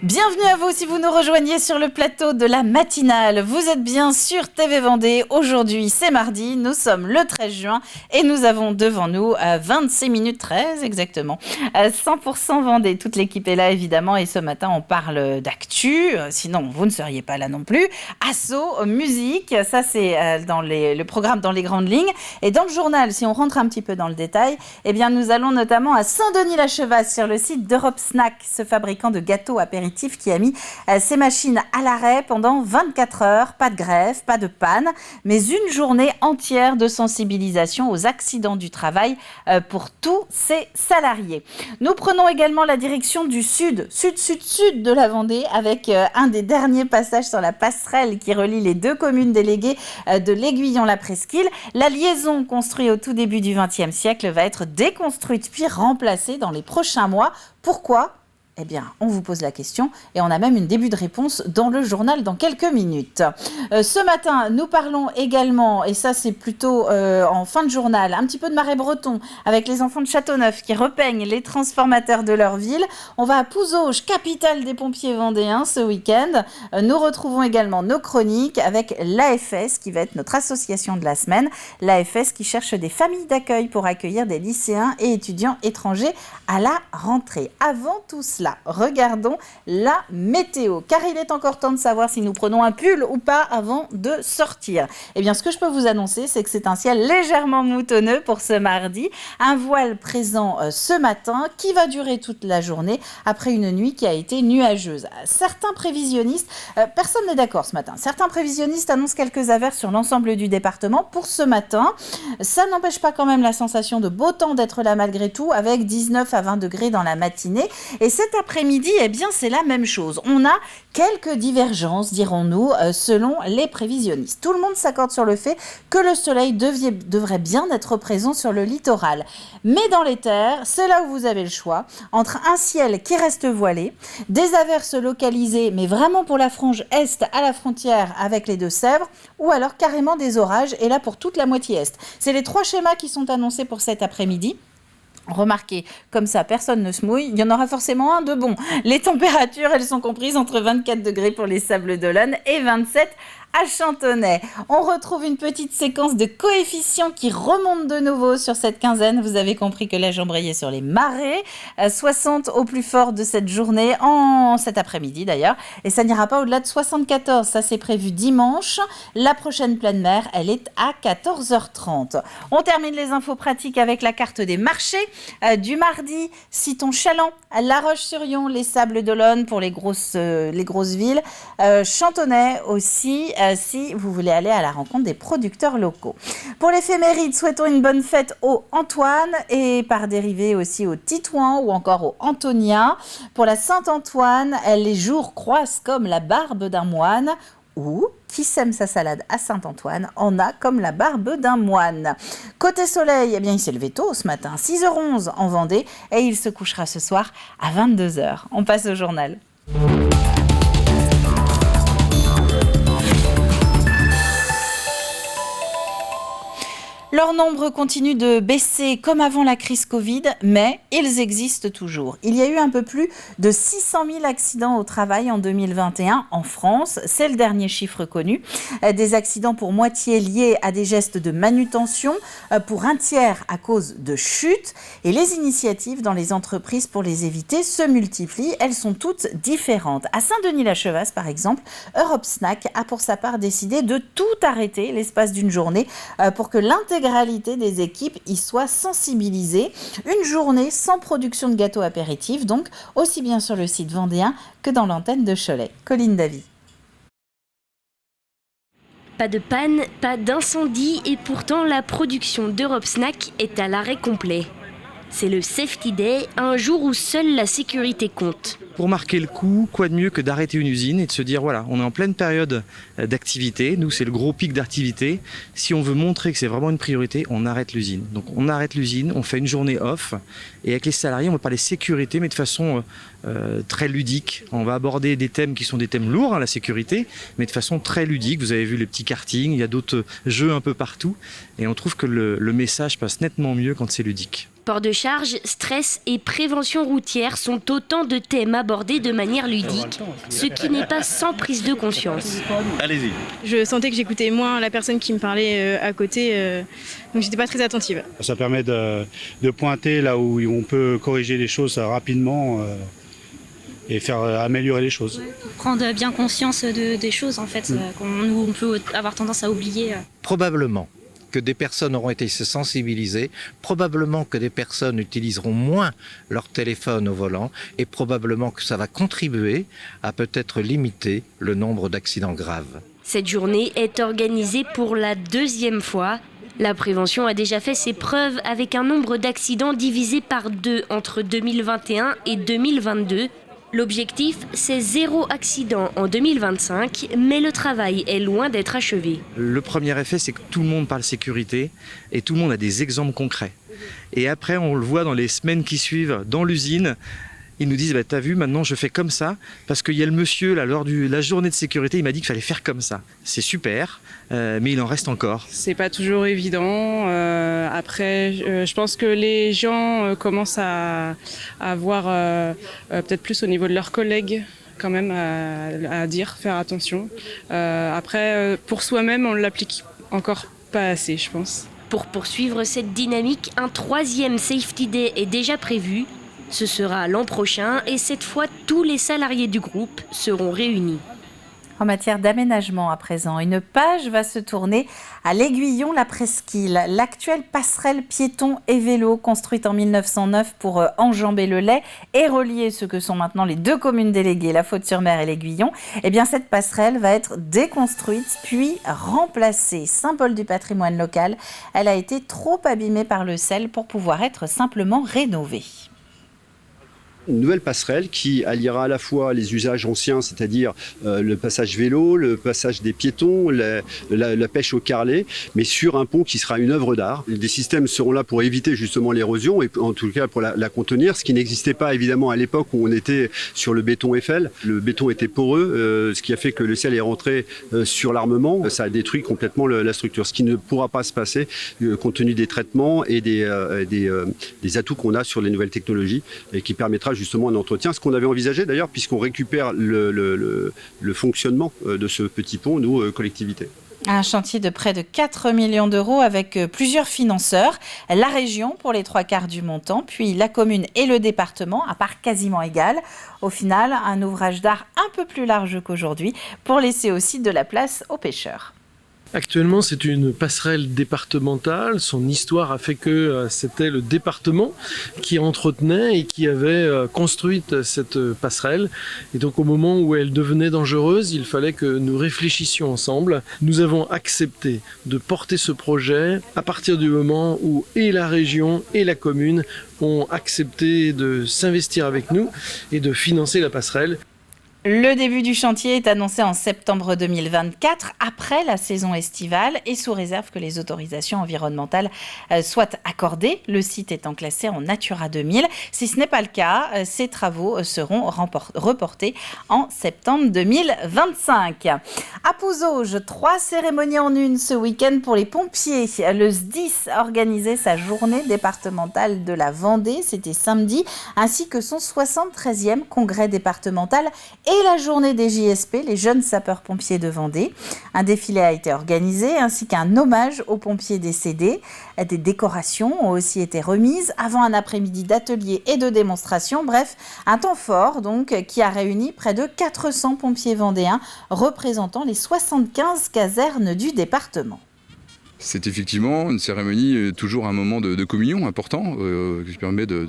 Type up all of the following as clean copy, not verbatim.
Bienvenue à vous si vous nous rejoignez sur le plateau de la matinale. Vous êtes bien sur TV Vendée. Aujourd'hui, c'est mardi. Nous sommes le 13 juin et nous avons devant nous 26 minutes 13 exactement. 100% Vendée. Toute l'équipe est là évidemment et ce matin, on parle d'actu. Sinon, vous ne seriez pas là non plus. Assaut, musique, ça c'est dans le programme dans les grandes lignes. Et dans le journal, si on rentre un petit peu dans le détail, eh bien nous allons notamment à Saint-Denis-la-Chevasse sur le site d'Europe Snack, ce fabricant de gâteaux apéritifs qui a mis ses machines à l'arrêt pendant 24 heures. Pas de grève, pas de panne, mais une journée entière de sensibilisation aux accidents du travail pour tous ses salariés. Nous prenons également la direction du sud de la Vendée avec un des derniers passages sur la passerelle qui relie les deux communes déléguées de l'Aiguillon-la-Presqu'île. La liaison construite au tout début du XXe siècle va être déconstruite puis remplacée dans les prochains mois. Pourquoi ? Eh bien, on vous pose la question et on a même une début de réponse dans le journal dans quelques minutes. Ce matin, nous parlons également, et ça c'est plutôt en fin de journal, un petit peu de Marais-Breton avec les enfants de Châteauneuf qui repeignent les transformateurs de leur ville. On va à Pouzauges, capitale des pompiers vendéens ce week-end. Nous retrouvons également nos chroniques avec l'AFS qui va être notre association de la semaine. L'AFS qui cherche des familles d'accueil pour accueillir des lycéens et étudiants étrangers à la rentrée. Avant tout cela, regardons la météo, car il est encore temps de savoir si nous prenons un pull ou pas avant de sortir. Eh bien, ce que je peux vous annoncer, c'est que c'est un ciel légèrement moutonneux pour ce mardi. Un voile présent ce matin qui va durer toute la journée après une nuit qui a été nuageuse. Certains prévisionnistes, personne n'est d'accord ce matin, certains prévisionnistes annoncent quelques averses sur l'ensemble du département pour ce matin. Ça n'empêche pas quand même la sensation de beau temps d'être là malgré tout, avec 19 à 20 degrés dans la matinée. Et cet après-midi, eh bien, c'est la même chose. On a quelques divergences, dirons-nous, selon les prévisionnistes. Tout le monde s'accorde sur le fait que le soleil devrait bien être présent sur le littoral. Mais dans les terres, c'est là où vous avez le choix, entre un ciel qui reste voilé, des averses localisées, mais vraiment pour la frange est à la frontière avec les Deux-Sèvres, ou alors carrément des orages, et là pour toute la moitié est. C'est les trois schémas qui sont annoncés pour cet après-midi. Remarquez, comme ça, personne ne se mouille, il y en aura forcément un de bon. Les températures, elles sont comprises entre 24 degrés pour les Sables d'Olonne et 27 à Chantonnay. On retrouve une petite séquence de coefficients qui remontent de nouveau sur cette quinzaine. Vous avez compris que là, j'embrayais sur les marées. 60 au plus fort de cette journée, en cet après-midi d'ailleurs. Et ça n'ira pas au-delà de 74. Ça, c'est prévu dimanche. La prochaine pleine mer, elle est à 14h30. On termine les infos pratiques avec la carte des marchés du mardi. Citons Chaland, La Roche-sur-Yon, les Sables d'Olonne pour les grosses villes. Chantonnay aussi, si vous voulez aller à la rencontre des producteurs locaux. Pour l'éphéméride, souhaitons une bonne fête au Antoine et par dérivé aussi au Titouan ou encore au Antonia. Pour la Saint-Antoine, les jours croissent comme la barbe d'un moine, ou qui sème sa salade à Saint-Antoine en a comme la barbe d'un moine. Côté soleil, eh bien, il s'est levé tôt ce matin, 6h11 en Vendée, et il se couchera ce soir à 22h. On passe au journal. Leur nombre continue de baisser comme avant la crise Covid, mais ils existent toujours. Il y a eu un peu plus de 600 000 accidents au travail en 2021 en France. C'est le dernier chiffre connu. Des accidents pour moitié liés à des gestes de manutention, pour un tiers à cause de chutes. Et les initiatives dans les entreprises pour les éviter se multiplient. Elles sont toutes différentes. À Saint-Denis-la-Chevasse, par exemple, Europe Snack a pour sa part décidé de tout arrêter l'espace d'une journée pour que l'intégralité des équipes y soit sensibilisée. Une journée sans production de gâteaux apéritifs, donc aussi bien sur le site vendéen que dans l'antenne de Cholet. Colline Davy. Pas de panne, pas d'incendie et pourtant la production d'Europe Snack est à l'arrêt complet. C'est le Safety Day, un jour où seule la sécurité compte. Pour marquer le coup, quoi de mieux que d'arrêter une usine et de se dire voilà, on est en pleine période d'activité, nous c'est le gros pic d'activité. Si on veut montrer que c'est vraiment une priorité, on arrête l'usine. Donc on arrête l'usine, on fait une journée off et avec les salariés, on va parler sécurité mais de façon très ludique. On va aborder des thèmes qui sont des thèmes lourds, la sécurité, mais de façon très ludique. Vous avez vu les petits kartings, il y a d'autres jeux un peu partout et on trouve que le message passe nettement mieux quand c'est ludique. Port de charge, stress et prévention routière sont autant de thèmes abordés de manière ludique, ce qui n'est pas sans prise de conscience. Allez-y. Je sentais que j'écoutais moins la personne qui me parlait à côté, donc j'étais pas très attentive. Ça permet de pointer là où on peut corriger les choses rapidement et faire améliorer les choses. Prendre bien conscience des choses en fait, qu'on peut avoir tendance à oublier. Probablement que des personnes auront été sensibilisées, probablement que des personnes utiliseront moins leur téléphone au volant et probablement que ça va contribuer à peut-être limiter le nombre d'accidents graves. Cette journée est organisée pour la 2e fois. La prévention a déjà fait ses preuves avec un nombre d'accidents divisé par 2 entre 2021 et 2022. L'objectif, c'est 0 accident en 2025, mais le travail est loin d'être achevé. Le premier effet, c'est que tout le monde parle sécurité et tout le monde a des exemples concrets. Et après, on le voit dans les semaines qui suivent, dans l'usine, ils nous disent t'as vu, maintenant je fais comme ça, parce qu'il y a le monsieur, là, lors de la journée de sécurité, il m'a dit qu'il fallait faire comme ça. C'est super, mais il en reste encore. C'est pas toujours évident. Après, je pense que les gens commencent à voir peut-être plus au niveau de leurs collègues quand même à dire, faire attention. Après, pour soi-même, on l'applique encore pas assez, je pense. Pour poursuivre cette dynamique, un 3e Safety Day est déjà prévu. Ce sera l'an prochain et cette fois, tous les salariés du groupe seront réunis. En matière d'aménagement à présent, une page va se tourner à l'Aiguillon-la Presqu'île. L'actuelle passerelle piéton et vélo construite en 1909 pour enjamber le Lay et relier ce que sont maintenant les 2 communes déléguées, La Faute-sur-Mer et l'Aiguillon. Eh bien, cette passerelle va être déconstruite puis remplacée. Symbole du patrimoine local, elle a été trop abîmée par le sel pour pouvoir être simplement rénovée. Une nouvelle passerelle qui alliera à la fois les usages anciens, c'est-à-dire le passage vélo, le passage des piétons, la pêche au carrelet, mais sur un pont qui sera une œuvre d'art. Des systèmes seront là pour éviter justement l'érosion et en tout cas pour la contenir, ce qui n'existait pas évidemment à l'époque où on était sur le béton Eiffel. Le béton était poreux, ce qui a fait que le sel est rentré sur l'armement. Ça a détruit complètement la structure, ce qui ne pourra pas se passer compte tenu des traitements et des atouts qu'on a sur les nouvelles technologies et qui permettra justement un entretien, ce qu'on avait envisagé d'ailleurs puisqu'on récupère le fonctionnement de ce petit pont, nous, collectivité. Un chantier de près de 4 millions d'euros avec plusieurs financeurs, la région pour les 3/4 du montant, puis la commune et le département à part quasiment égale. Au final, un ouvrage d'art un peu plus large qu'aujourd'hui pour laisser aussi de la place aux pêcheurs. Actuellement, c'est une passerelle départementale. Son histoire a fait que c'était le département qui entretenait et qui avait construit cette passerelle. Et donc, au moment où elle devenait dangereuse, il fallait que nous réfléchissions ensemble. Nous avons accepté de porter ce projet à partir du moment où et la région et la commune ont accepté de s'investir avec nous et de financer la passerelle. Le début du chantier est annoncé en septembre 2024, après la saison estivale et sous réserve que les autorisations environnementales soient accordées, le site étant classé en Natura 2000. Si ce n'est pas le cas, ces travaux seront reportés en septembre 2025. À Pouzauges, 3 cérémonies en une ce week-end pour les pompiers. Le SDIS organisait sa journée départementale de la Vendée, c'était samedi, ainsi que son 73e congrès départemental et la journée des JSP, les jeunes sapeurs-pompiers de Vendée. Un défilé a été organisé ainsi qu'un hommage aux pompiers décédés. Des décorations ont aussi été remises avant un après-midi d'ateliers et de démonstrations. Bref, un temps fort donc qui a réuni près de 400 pompiers vendéens représentant les 75 casernes du département. C'est effectivement une cérémonie, toujours un moment de communion important, qui permet de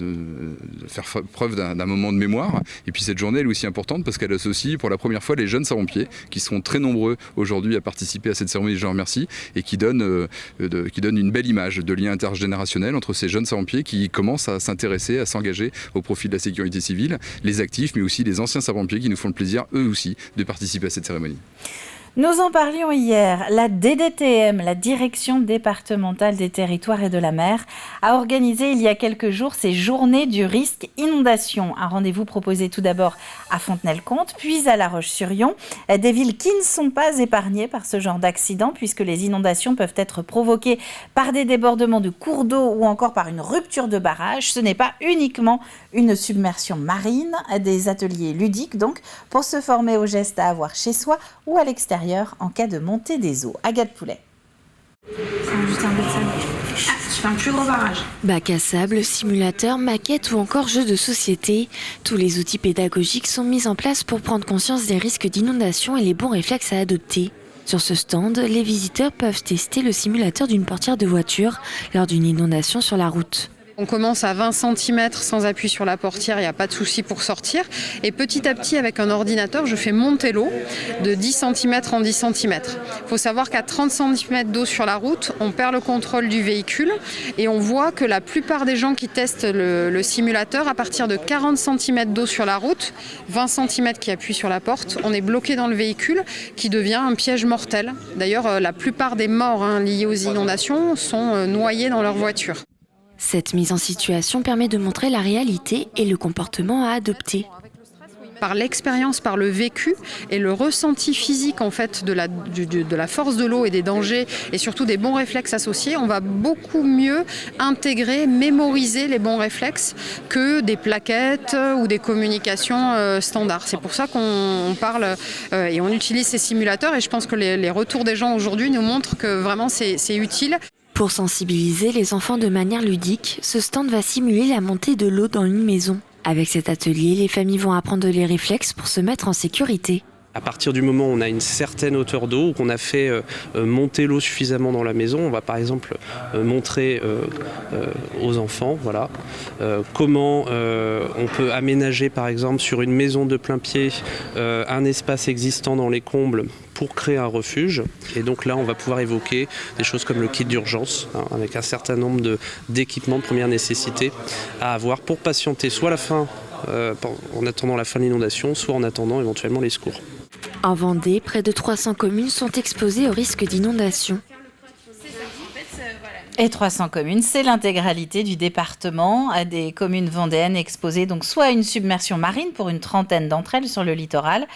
faire preuve d'un moment de mémoire. Et puis cette journée, elle est aussi importante parce qu'elle associe pour la première fois les jeunes sapeurs-pompiers, qui seront très nombreux aujourd'hui à participer à cette cérémonie, je leur remercie, et qui donne une belle image de lien intergénérationnel entre ces jeunes sapeurs-pompiers qui commencent à s'intéresser, à s'engager au profit de la sécurité civile, les actifs, mais aussi les anciens sapeurs-pompiers qui nous font le plaisir, eux aussi, de participer à cette cérémonie. Nous en parlions hier. La DDTM, la Direction départementale des territoires et de la mer, a organisé il y a quelques jours ces journées du risque inondation. Un rendez-vous proposé tout d'abord à Fontenay-le-Comte, puis à La Roche-sur-Yon. Des villes qui ne sont pas épargnées par ce genre d'accident, puisque les inondations peuvent être provoquées par des débordements de cours d'eau ou encore par une rupture de barrage. Ce n'est pas uniquement une submersion marine. Des ateliers ludiques, donc, pour se former aux gestes à avoir chez soi ou à l'extérieur en cas de montée des eaux. Agathe Poulet. Juste un peu de sable. Ah, je fais un plus gros barrage. Bac à sable, simulateur, maquette ou encore jeux de société. Tous les outils pédagogiques sont mis en place pour prendre conscience des risques d'inondation et les bons réflexes à adopter. Sur ce stand, les visiteurs peuvent tester le simulateur d'une portière de voiture lors d'une inondation sur la route. On commence à 20 cm sans appui sur la portière, il n'y a pas de souci pour sortir. Et petit à petit, avec un ordinateur, je fais monter l'eau de 10 cm en 10 cm. Il faut savoir qu'à 30 cm d'eau sur la route, on perd le contrôle du véhicule. Et on voit que la plupart des gens qui testent le simulateur, à partir de 40 cm d'eau sur la route, 20 cm qui appuient sur la porte, on est bloqué dans le véhicule qui devient un piège mortel. D'ailleurs, la plupart des morts liées aux inondations sont noyés dans leur voiture. Cette mise en situation permet de montrer la réalité et le comportement à adopter. Par l'expérience, par le vécu et le ressenti physique en fait de la force de l'eau et des dangers et surtout des bons réflexes associés, on va beaucoup mieux intégrer, mémoriser les bons réflexes que des plaquettes ou des communications standards. C'est pour ça qu'on parle et on utilise ces simulateurs et je pense que les retours des gens aujourd'hui nous montrent que vraiment c'est utile. Pour sensibiliser les enfants de manière ludique, ce stand va simuler la montée de l'eau dans une maison. Avec cet atelier, les familles vont apprendre les réflexes pour se mettre en sécurité. À partir du moment où on a une certaine hauteur d'eau, qu'on a fait monter l'eau suffisamment dans la maison, on va par exemple montrer aux enfants comment on peut aménager par exemple sur une maison de plein pied un espace existant dans les combles pour créer un refuge. Et donc là, on va pouvoir évoquer des choses comme le kit d'urgence, avec un certain nombre d'équipements de première nécessité à avoir pour patienter soit la fin, en attendant la fin de l'inondation, soit en attendant éventuellement les secours. En Vendée, près de 300 communes sont exposées au risque d'inondation. Et 300 communes, c'est l'intégralité du département. Des communes vendéennes exposées donc soit à une submersion marine pour une trentaine d'entre elles sur le littoral,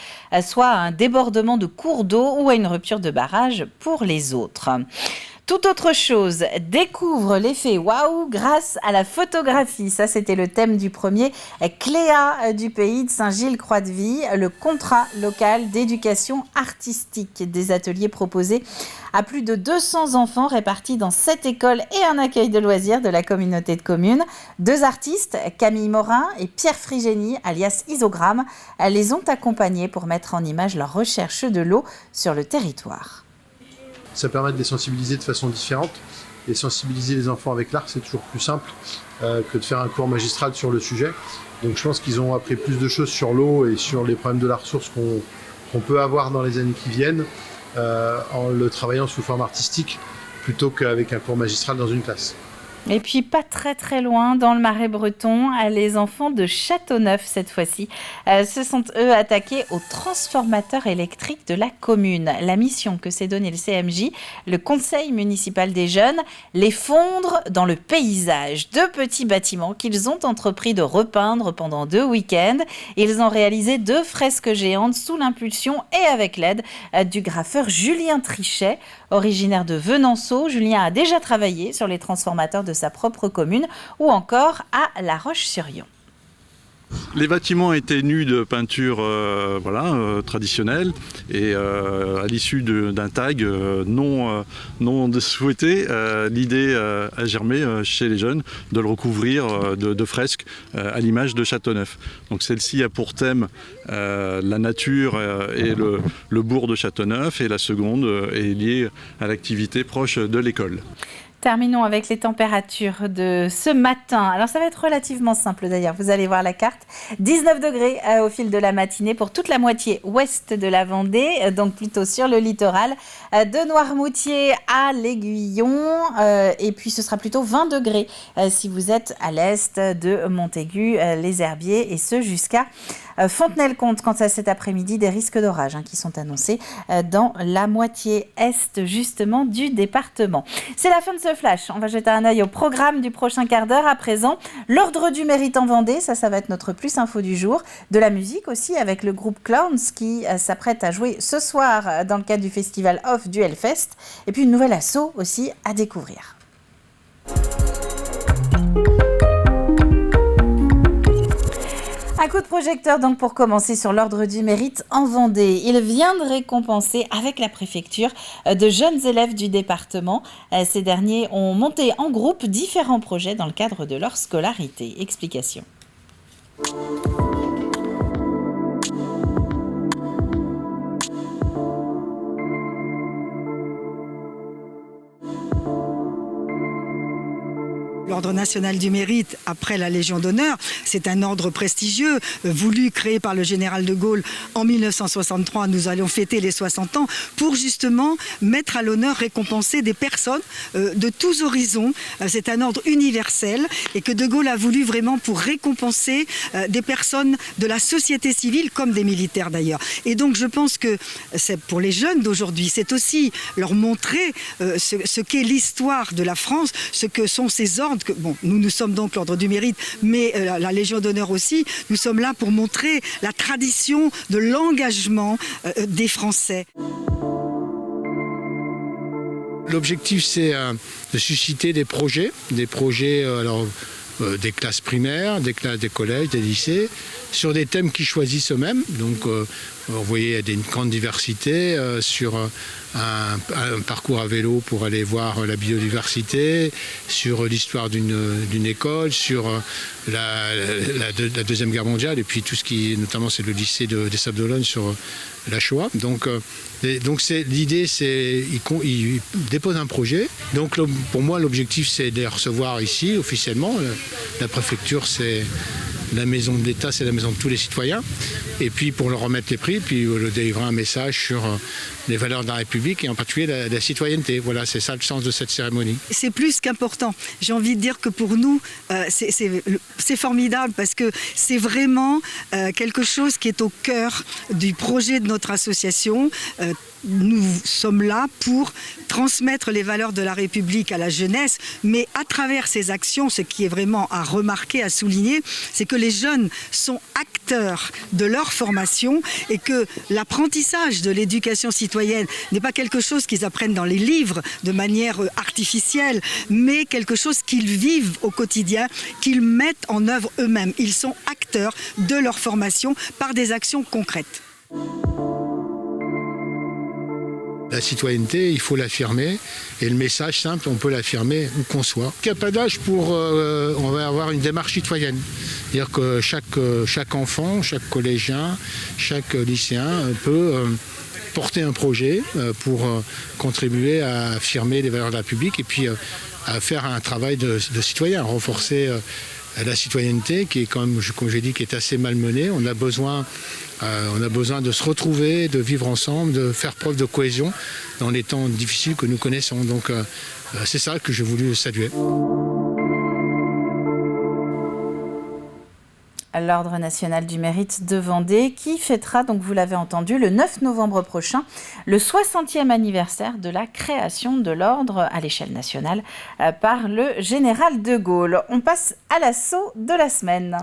soit à un débordement de cours d'eau ou à une rupture de barrage pour les autres. Tout autre chose, découvre l'effet waouh grâce à la photographie. Ça, c'était le thème du premier Cléa du pays de Saint-Gilles-Croix-de-Vie, le contrat local d'éducation artistique. Des ateliers proposés à plus de 200 enfants répartis dans 7 écoles et un accueil de loisirs de la communauté de communes. 2 artistes, Camille Morin et Pierre Frigény, alias Isogramme, les ont accompagnés pour mettre en image leur recherche de l'eau sur le territoire. Ça permet de les sensibiliser de façon différente. Et sensibiliser les enfants avec l'art, c'est toujours plus simple que de faire un cours magistral sur le sujet. Donc je pense qu'ils ont appris plus de choses sur l'eau et sur les problèmes de la ressource qu'on peut avoir dans les années qui viennent en le travaillant sous forme artistique plutôt qu'avec un cours magistral dans une classe. Et puis pas très très loin, dans le Marais breton, les enfants de Châteauneuf cette fois-ci se sont eux attaqués aux transformateurs électriques de la commune. La mission que s'est donnée le CMJ, le Conseil municipal des jeunes, les fondre dans le paysage. 2 petits bâtiments qu'ils ont entrepris de repeindre pendant 2 week-ends. Ils ont réalisé 2 fresques géantes sous l'impulsion et avec l'aide du graffeur Julien Trichet. Originaire de Venanceau, Julien a déjà travaillé sur les transformateurs de sa propre commune ou encore à La Roche-sur-Yon. Les bâtiments étaient nus de peinture traditionnelle et à l'issue d'un tag non souhaité, l'idée a germé chez les jeunes de le recouvrir de fresques à l'image de Châteauneuf. Donc celle-ci a pour thème la nature et le bourg de Châteauneuf, et la seconde est liée à l'activité proche de l'école. Terminons avec les températures de ce matin. Alors ça va être relativement simple d'ailleurs, vous allez voir la carte. 19 degrés au fil de la matinée pour toute la moitié ouest de la Vendée, donc plutôt sur le littoral, de Noirmoutier à l'Aiguillon, et puis ce sera plutôt 20 degrés si vous êtes à l'est de Montaigu, les Herbiers, et ce jusqu'à Fontenay-le-Comte. Quant à cet après-midi, des risques d'orage qui sont annoncés dans la moitié est justement du département. C'est la fin de ce flash. On va jeter un œil au programme du prochain quart d'heure. À présent, l'ordre du mérite en Vendée, ça va être notre plus info du jour. De la musique aussi avec le groupe Clowns qui s'apprête à jouer ce soir dans le cadre du festival Off du Hellfest. Et puis une nouvelle asso aussi à découvrir. Un coup de projecteur donc pour commencer sur l'ordre du mérite en Vendée. Il vient de récompenser avec la préfecture de jeunes élèves du département. Ces derniers ont monté en groupe différents projets dans le cadre de leur scolarité. Explication. L'Ordre national du mérite, après la Légion d'honneur, c'est un ordre prestigieux, voulu, créé par le général de Gaulle en 1963. Nous allons fêter les 60 ans pour justement mettre à l'honneur, récompenser des personnes de tous horizons. C'est un ordre universel et que de Gaulle a voulu vraiment pour récompenser des personnes de la société civile comme des militaires d'ailleurs. Et donc je pense que c'est pour les jeunes d'aujourd'hui, c'est aussi leur montrer ce qu'est l'histoire de la France, ce que sont ces ordres. Nous sommes donc l'Ordre du mérite, mais la Légion d'honneur aussi. Nous sommes là pour montrer la tradition de l'engagement des Français. L'objectif, c'est de susciter des projets des classes primaires, des classes des collèges, des lycées, sur des thèmes qu'ils choisissent eux-mêmes. Donc, vous voyez, il y a une grande diversité sur un parcours à vélo pour aller voir la biodiversité, sur l'histoire d'une école, sur la Deuxième Guerre mondiale, et puis tout ce qui, notamment, c'est le lycée des Sables-d'Olonne sur la Shoah. Donc l'idée, c'est ils déposent un projet. Donc pour moi, l'objectif, c'est de les recevoir ici officiellement. La préfecture, c'est la maison de l'État, c'est la maison de tous les citoyens. Et puis pour leur remettre les prix, puis leur délivrer un message sur les valeurs de la République et en particulier la citoyenneté. Voilà, c'est ça le sens de cette cérémonie. C'est plus qu'important. J'ai envie de dire que pour nous, c'est formidable parce que c'est vraiment quelque chose qui est au cœur du projet de notre association. Nous sommes là pour transmettre les valeurs de la République à la jeunesse, mais à travers ces actions, ce qui est vraiment à remarquer, à souligner, c'est que les jeunes sont acteurs de leur formation et que l'apprentissage de l'éducation citoyenne n'est pas quelque chose qu'ils apprennent dans les livres de manière artificielle, mais quelque chose qu'ils vivent au quotidien, qu'ils mettent en œuvre eux-mêmes. Ils sont acteurs de leur formation par des actions concrètes. La citoyenneté, il faut l'affirmer, et le message simple, on peut l'affirmer où qu'on soit. Il n'y a pas d'âge pour... on va avoir une démarche citoyenne. C'est-à-dire que chaque enfant, chaque collégien, chaque lycéen peut porter un projet pour contribuer à affirmer les valeurs de la République et puis à faire un travail de citoyen, à renforcer la citoyenneté qui est, comme j'ai dit, qui est assez malmenée. On a besoin de se retrouver, de vivre ensemble, de faire preuve de cohésion dans les temps difficiles que nous connaissons. Donc c'est ça que j'ai voulu saluer. L'Ordre national du mérite de Vendée qui fêtera, donc vous l'avez entendu, le 9 novembre prochain, le 60e anniversaire de la création de l'Ordre à l'échelle nationale par le général de Gaulle. On passe à l'assaut de la semaine.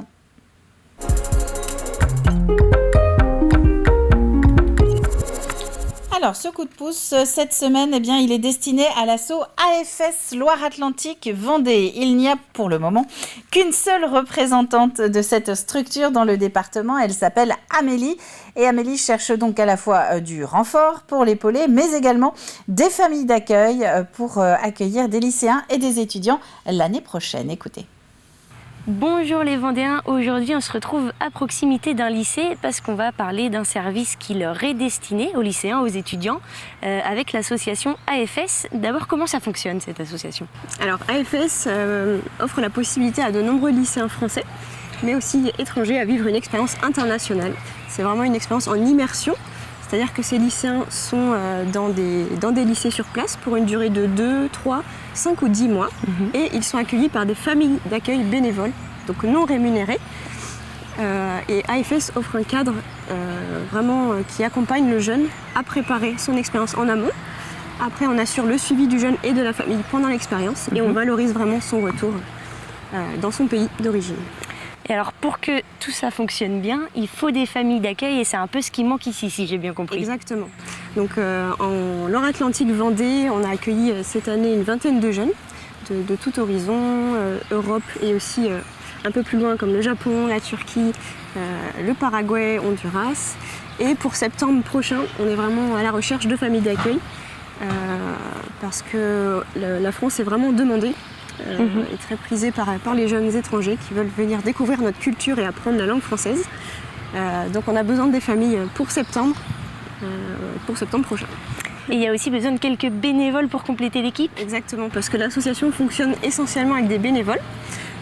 Alors Alors, ce coup de pouce, cette semaine, eh bien, il est destiné à l'asso AFS Loire-Atlantique Vendée. Il n'y a pour le moment qu'une seule représentante de cette structure dans le département. Elle s'appelle Amélie. Et Amélie cherche donc à la fois du renfort pour l'épauler, mais également des familles d'accueil pour accueillir des lycéens et des étudiants l'année prochaine. Écoutez. Bonjour les Vendéens, aujourd'hui on se retrouve à proximité d'un lycée parce qu'on va parler d'un service qui leur est destiné aux lycéens, aux étudiants, avec l'association AFS. D'abord, comment ça fonctionne cette association ? Alors AFS offre la possibilité à de nombreux lycéens français, mais aussi étrangers, à vivre une expérience internationale. C'est vraiment une expérience en immersion, c'est-à-dire que ces lycéens sont dans des lycées sur place pour une durée de 2, 3, 5 ou 10 mois et ils sont accueillis par des familles d'accueil bénévoles, donc non rémunérées. Et AFS offre un cadre vraiment qui accompagne le jeune à préparer son expérience en amont. Après, on assure le suivi du jeune et de la famille pendant l'expérience et on valorise vraiment son retour dans son pays d'origine. Et alors, pour que tout ça fonctionne bien, il faut des familles d'accueil et c'est un peu ce qui manque ici, si j'ai bien compris. Exactement. Donc, en Loire-Atlantique Vendée, on a accueilli cette année une vingtaine de jeunes de tout horizon, Europe et aussi un peu plus loin comme le Japon, la Turquie, le Paraguay, Honduras. Et pour septembre prochain, on est vraiment à la recherche de familles d'accueil parce que la France est vraiment demandée. Est très prisée par les jeunes étrangers qui veulent venir découvrir notre culture et apprendre la langue française. Donc on a besoin des familles pour septembre prochain. Et il y a aussi besoin de quelques bénévoles pour compléter l'équipe ? Exactement, parce que l'association fonctionne essentiellement avec des bénévoles.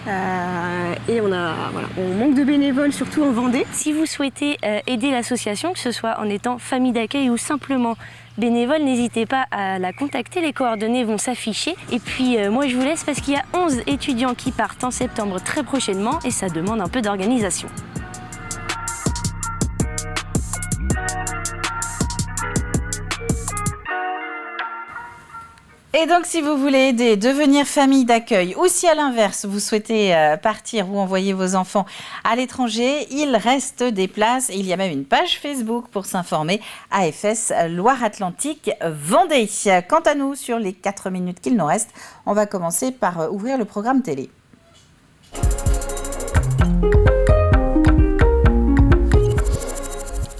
Et on manque de bénévoles, surtout en Vendée. Si vous souhaitez aider l'association, que ce soit en étant famille d'accueil ou simplement bénévole, n'hésitez pas à la contacter, les coordonnées vont s'afficher. Et puis moi je vous laisse parce qu'il y a 11 étudiants qui partent en septembre très prochainement et ça demande un peu d'organisation. Et donc, si vous voulez aider, devenir famille d'accueil, ou si à l'inverse, vous souhaitez partir ou envoyer vos enfants à l'étranger, il reste des places. Il y a même une page Facebook pour s'informer, AFS Loire-Atlantique Vendée. Quant à nous, sur les 4 minutes qu'il nous reste, on va commencer par ouvrir le programme télé.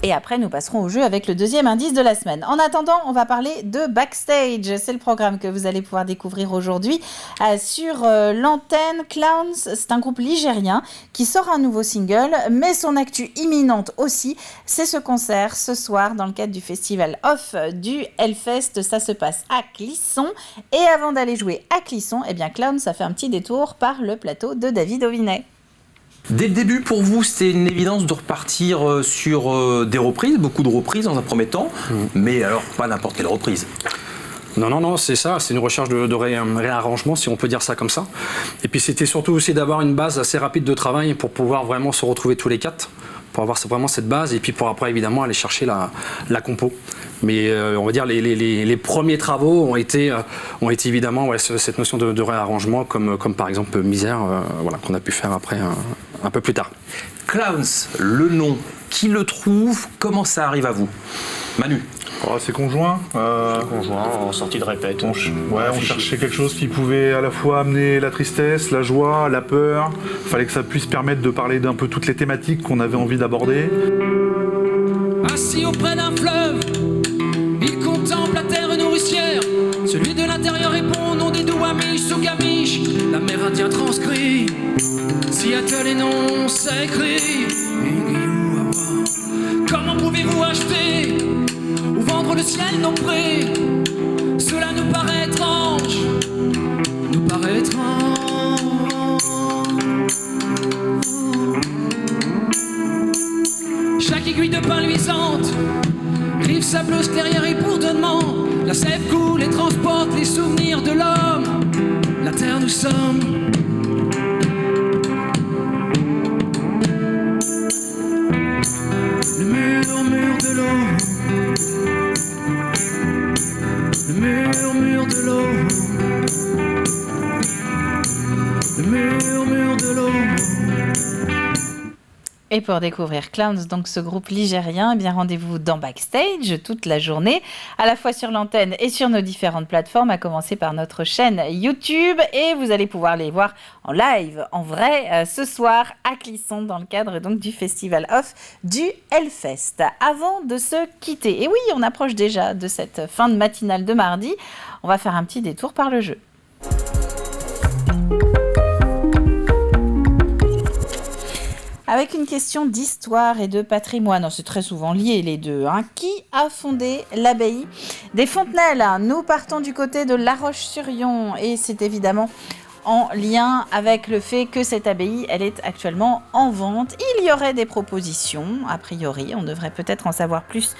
Et après, nous passerons au jeu avec le deuxième indice de la semaine. En attendant, on va parler de Backstage. C'est le programme que vous allez pouvoir découvrir aujourd'hui sur l'antenne. Clowns, c'est un groupe ligérien qui sort un nouveau single, mais son actu imminente aussi, c'est ce concert ce soir dans le cadre du festival Off du Hellfest. Ça se passe à Clisson. Et avant d'aller jouer à Clisson, eh bien Clowns, ça fait un petit détour par le plateau de David Auvinet. Dès le début, pour vous, c'était une évidence de repartir sur des reprises, beaucoup de reprises dans un premier temps, mais alors pas n'importe quelle reprise. Non, c'est ça, c'est une recherche de réarrangement, si on peut dire ça comme ça. Et puis c'était surtout aussi d'avoir une base assez rapide de travail pour pouvoir vraiment se retrouver tous les quatre, pour avoir vraiment cette base, et puis pour après évidemment aller chercher la compo. Mais on va dire les premiers travaux ont été évidemment cette notion de réarrangement, comme par exemple Misère, qu'on a pu faire après un peu plus tard. Clowns, le nom, qui le trouve, comment ça arrive à vous ? Manu ? C'est conjoint. Conjoint, en sortie de répète. On cherchait quelque chose qui pouvait à la fois amener la tristesse, la joie, la peur. Il fallait que ça puisse permettre de parler d'un peu toutes les thématiques qu'on avait envie d'aborder. Assis auprès d'un fleuve, il contemple la terre nourricière. Celui de l'intérieur répond au nom des Douamish, Sougamish. L'amérindien transcrit, Seattle et non s'écrit. Comment pouvez-vous acheter ou vendre le ciel non près? Cela nous paraît étrange, nous paraît étrange. Chaque aiguille de pain luisante, rive sableuse, clairière et bourdonnement. La sève coule et transporte les souvenirs de l'homme. La terre nous sommes. Le murmure de l'eau. Le murmure de l'eau. Le murmure de l'eau. Et pour découvrir Clowns, donc ce groupe ligérien, eh bien rendez-vous dans Backstage toute la journée, à la fois sur l'antenne et sur nos différentes plateformes, à commencer par notre chaîne YouTube. Et vous allez pouvoir les voir en live, en vrai, ce soir à Clisson, dans le cadre donc du Festival Off du Hellfest. Avant de se quitter, et oui, on approche déjà de cette fin de matinale de mardi, on va faire un petit détour par le jeu. Avec une question d'histoire et de patrimoine, c'est très souvent lié les deux. Qui a fondé l'abbaye des Fontenelles? Nous partons du côté de La Roche-sur-Yon et c'est évidemment en lien avec le fait que cette abbaye, elle est actuellement en vente. Il y aurait des propositions, a priori, on devrait peut-être en savoir plus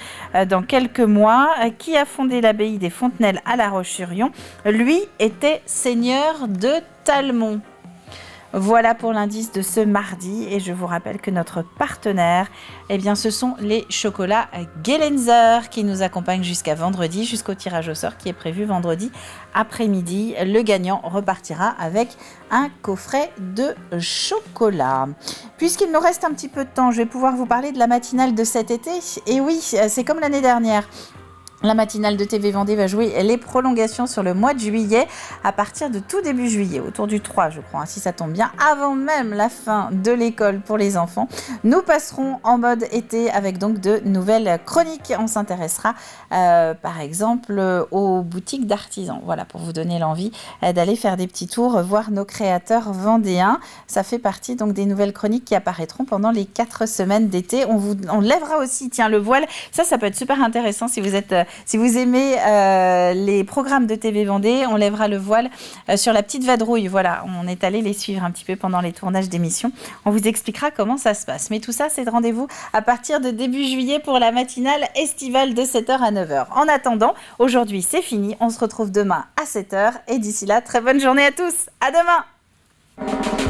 dans quelques mois. Qui a fondé l'abbaye des Fontenelles à La Roche-sur-Yon? Lui était seigneur de Talmont. Voilà pour l'indice de ce mardi et je vous rappelle que notre partenaire, eh bien, ce sont les chocolats Gelenzer qui nous accompagnent jusqu'à vendredi, jusqu'au tirage au sort qui est prévu vendredi après-midi. Le gagnant repartira avec un coffret de chocolat. Puisqu'il nous reste un petit peu de temps, je vais pouvoir vous parler de la matinale de cet été. Et oui, c'est comme l'année dernière. La matinale de TV Vendée va jouer les prolongations sur le mois de juillet à partir de tout début juillet, autour du 3 je crois, si ça tombe bien, avant même la fin de l'école pour les enfants. Nous passerons en mode été avec donc de nouvelles chroniques. On s'intéressera par exemple aux boutiques d'artisans, voilà, pour vous donner l'envie d'aller faire des petits tours, voir nos créateurs vendéens. Ça fait partie donc des nouvelles chroniques qui apparaîtront pendant les 4 semaines d'été. On lèvera aussi, tiens, le voile, ça peut être super intéressant si vous aimez les programmes de TV Vendée, on lèvera le voile sur la petite vadrouille. Voilà, on est allé les suivre un petit peu pendant les tournages d'émissions. On vous expliquera comment ça se passe. Mais tout ça, c'est de rendez-vous à partir de début juillet pour la matinale estivale de 7h à 9h. En attendant, aujourd'hui, c'est fini. On se retrouve demain à 7h. Et d'ici là, très bonne journée à tous. À demain!